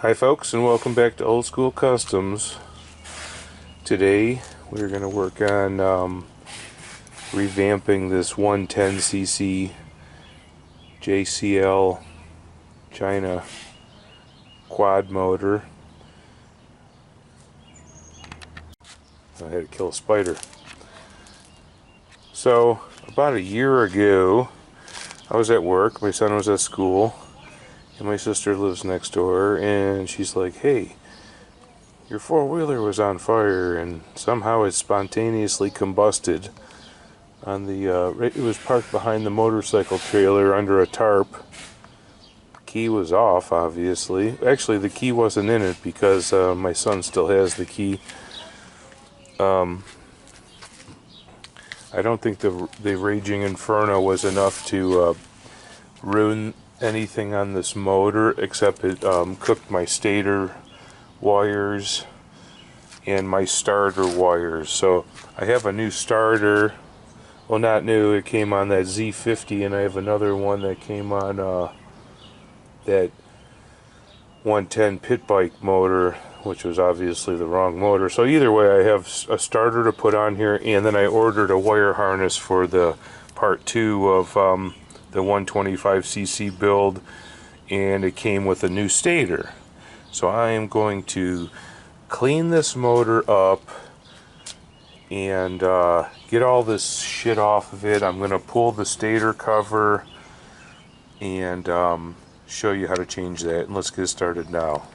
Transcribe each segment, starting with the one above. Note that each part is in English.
Hi folks, and welcome back to Old School Customs. Today we're going to work on revamping this 110cc JCL China quad motor. I had to kill a spider. So about a year ago I was at work, my son was at school, and my sister lives next door, and she's like, hey, your four-wheeler was on fire, and somehow it spontaneously combusted on the, it was parked behind the motorcycle trailer under a tarp. Key was off, obviously. Actually, the key wasn't in it because my son still has the key. I don't think the raging inferno was enough to ruin anything on this motor, except it cooked my stator wires and my starter wires. So I have a new starter. Well, not new, it came on that Z50, and I have another one that came on that 110 pit bike motor, which was obviously the wrong motor. So either way, I have a starter to put on here, and then I ordered a wire harness for the part 2 of the 125cc build, and it came with a new stator. So I am going to clean this motor up and get all this shit off of it. I'm going to pull the stator cover and show you how to change that, and let's get started now.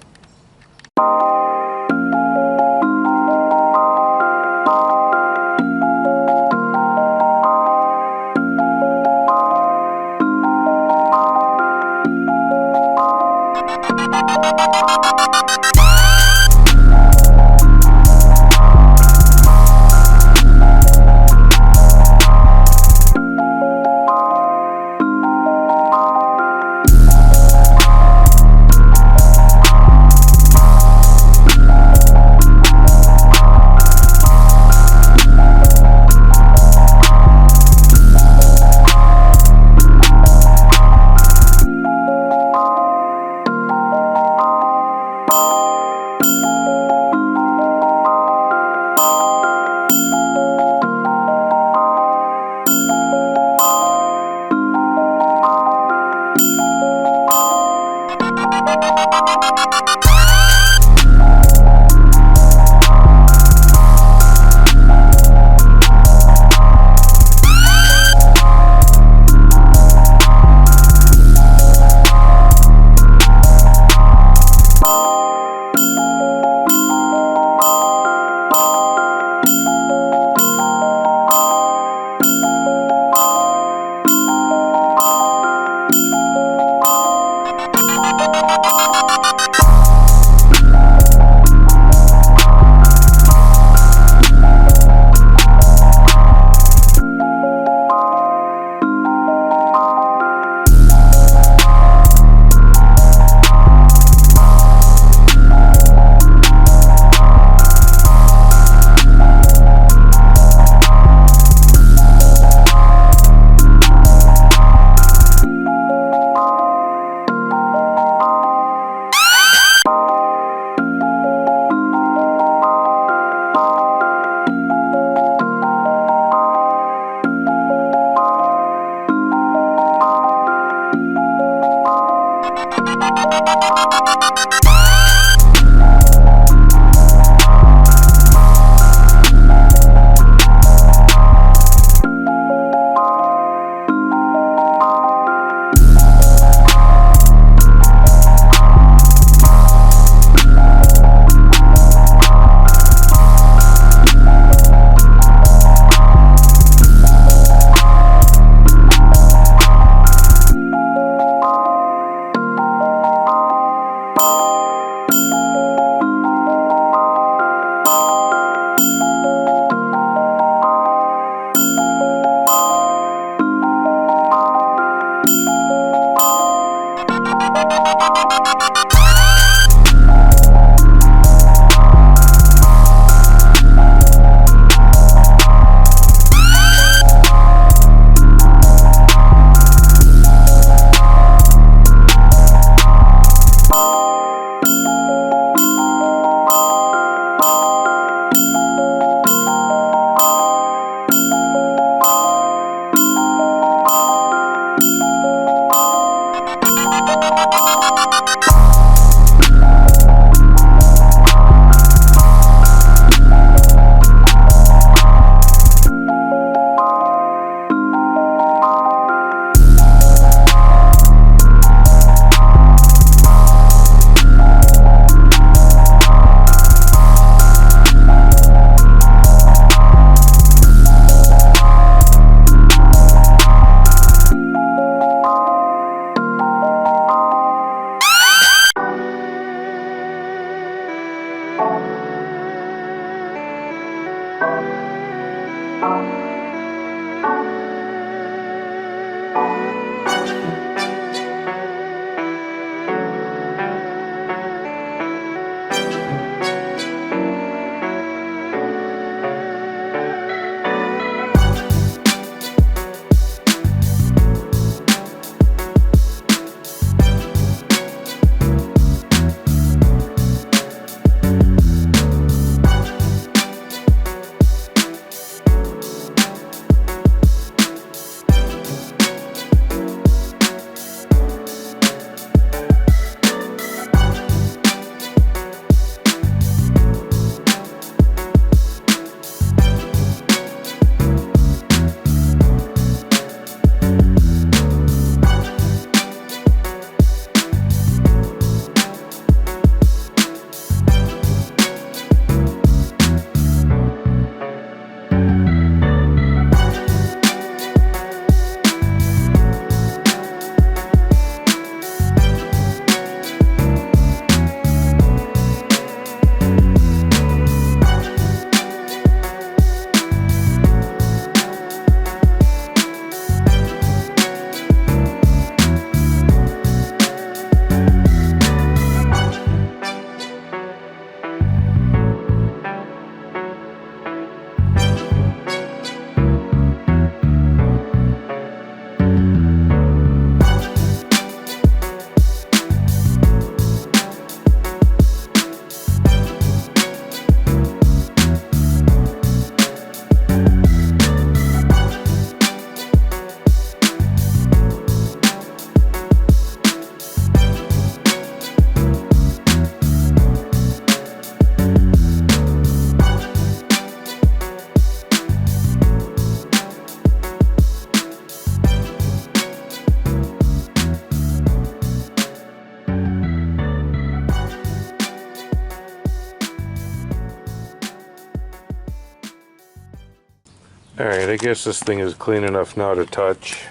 Alright, I guess this thing is clean enough now to touch.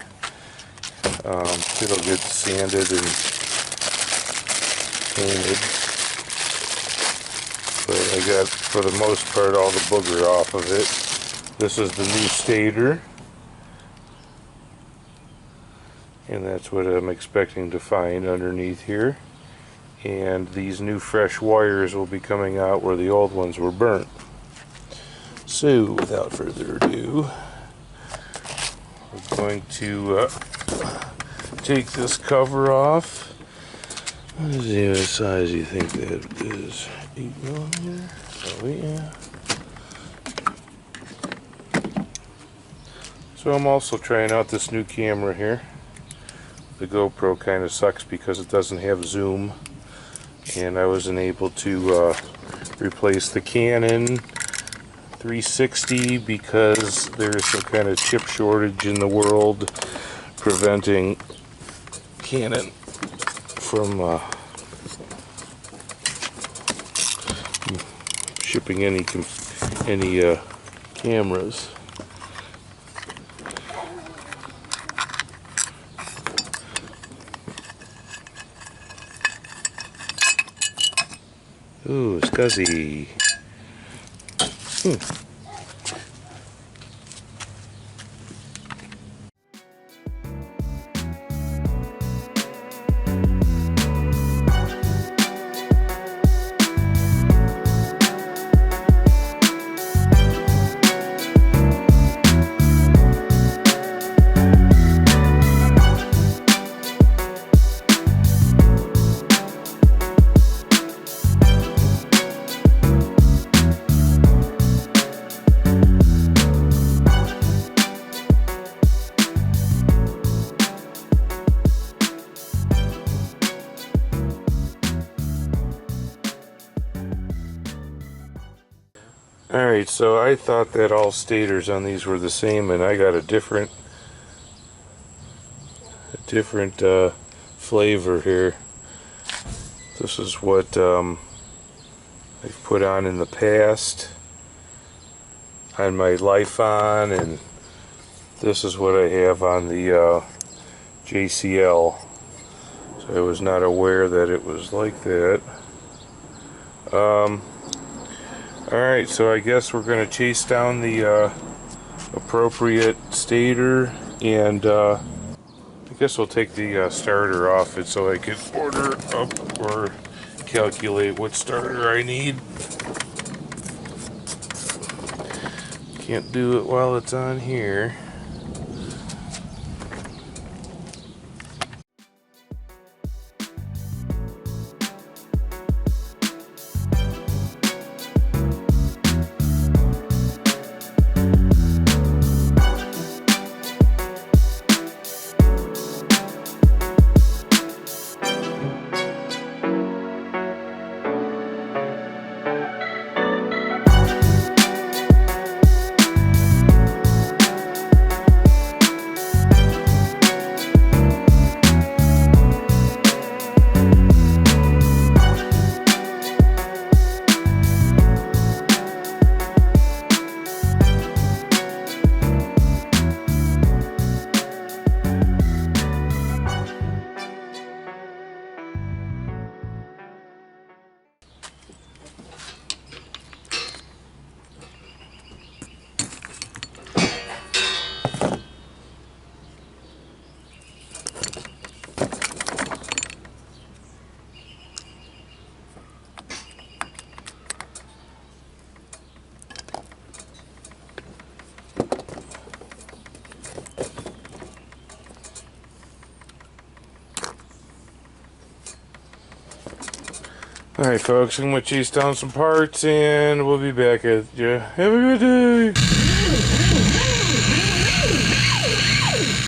It'll get sanded and painted. But I got, for the most part, all the booger off of it. This is the new stator. And that's what I'm expecting to find underneath here. And these new fresh wires will be coming out where the old ones were burnt. So, without further ado, we're going to take this cover off. Let's see what size you think that is. 8mm? Oh yeah. So I'm also trying out this new camera here. The GoPro kind of sucks because it doesn't have zoom, and I wasn't able to replace the Canon 360 because there's some kind of chip shortage in the world preventing Canon from shipping any cameras. Ooh, scuzzy. Alright, so I thought that all stators on these were the same, and I got a different flavor here. This is what I've put on in the past on my lifan, and this is what I have on the JCL. So I was not aware that it was like that. Alright, so I guess we're going to chase down the appropriate stator, and I guess we'll take the starter off it so I can order up or calculate what starter I need. Can't do it while it's on here. Alright folks, I'm going to chase down some parts and we'll be back at you. Have a good day!